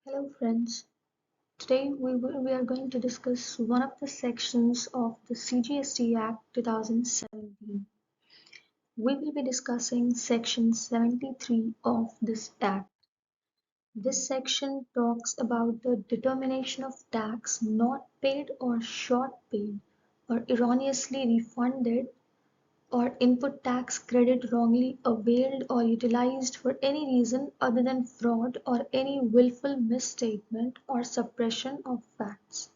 Hello friends, today we are going to discuss one of the sections of the CGST Act 2017. We will be discussing section 73 of this act. This section talks about the determination of tax not paid or short paid or erroneously refunded or input tax credit wrongly availed or utilized for any reason other than fraud or any willful misstatement or suppression of facts.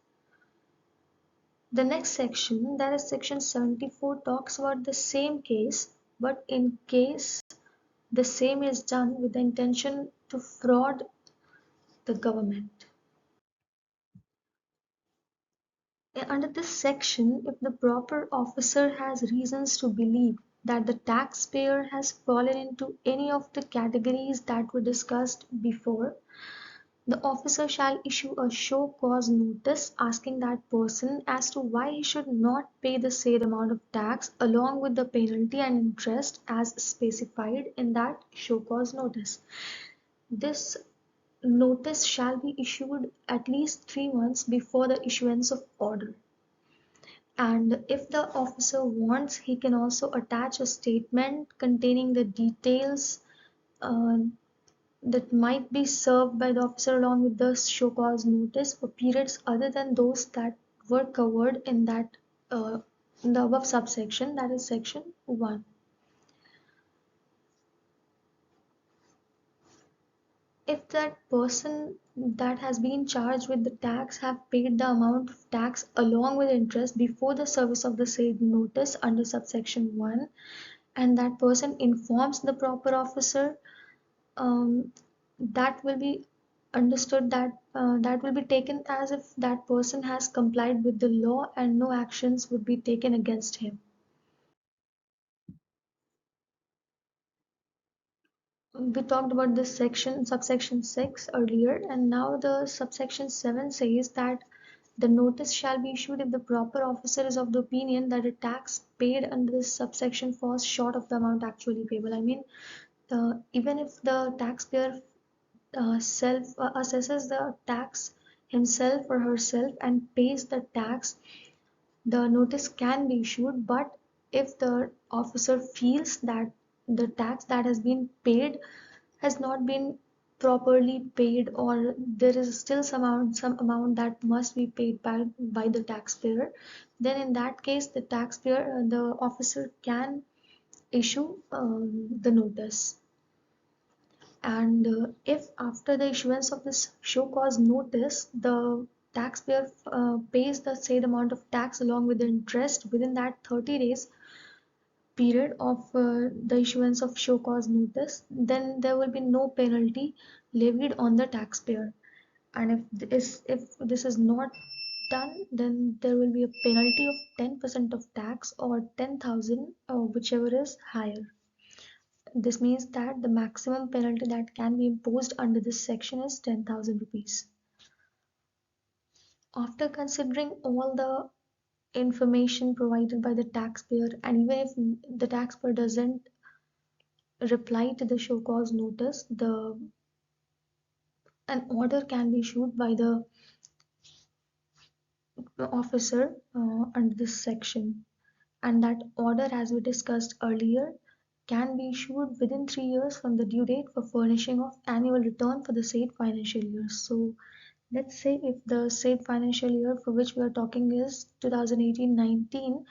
The next section, that is section 74, talks about the same case, but in case the same is done with the intention to fraud the government. Under this section, if the proper officer has reasons to believe that the taxpayer has fallen into any of the categories that were discussed before, the officer shall issue a show cause notice asking that person as to why he should not pay the said amount of tax along with the penalty and interest as specified in that show cause notice. This notice shall be issued at least 3 months before the issuance of order. And if the officer wants, he can also attach a statement containing the details uh, that might be served by the officer along with the show cause notice for periods other than those that were covered uh, in the above subsection, that is section 1. If that person that has been charged with the tax have paid the amount of tax along with interest before the service of the said notice under subsection 1, and that person informs the proper officer, um, that will be understood that will be taken as if that person has complied with the law and no actions would be taken against him. We talked about this section, subsection 6 earlier, and now the subsection 7 says that the notice shall be issued if the proper officer is of the opinion that a tax paid under this subsection falls short of the amount actually payable. I mean, even if the taxpayer self assesses the tax himself or herself and pays the tax, the notice can be issued. But if the officer feels that the tax that has been paid has not been properly paid, or there is still some amount that must be paid by the taxpayer, then in that case the officer can issue the notice. And if after the issuance of this show cause notice the taxpayer pays the said amount of tax along with the interest within that 30 days period of the issuance of show cause notice, then there will be no penalty levied on the taxpayer. And if this is not done, then there will be a penalty of 10% of tax or 10,000, whichever is higher. This means that the maximum penalty that can be imposed under this section is 10,000 rupees. After considering all the information provided by the taxpayer, and even if the taxpayer doesn't reply to the show cause notice, an order can be issued by the officer under this section. And that order, as we discussed earlier, can be issued within 3 years from the due date for furnishing of annual return for the said financial year. So let's say if the said financial year for which we are talking is 2018-19,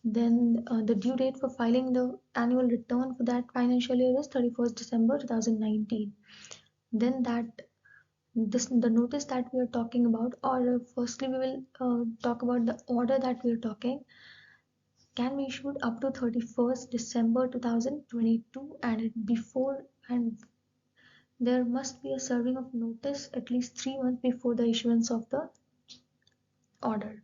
then the due date for filing the annual return for that financial year is 31st December 2019. Then the notice that we are talking about, or firstly we will talk about the order that we are talking, can be issued up to 31st December 2022, and there must be a serving of notice at least 3 months before the issuance of the order.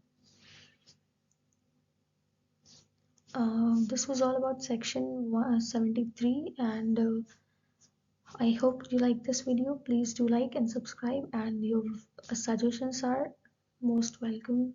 This was all about section 73, and I hope you like this video. Please do like and subscribe, and your suggestions are most welcome.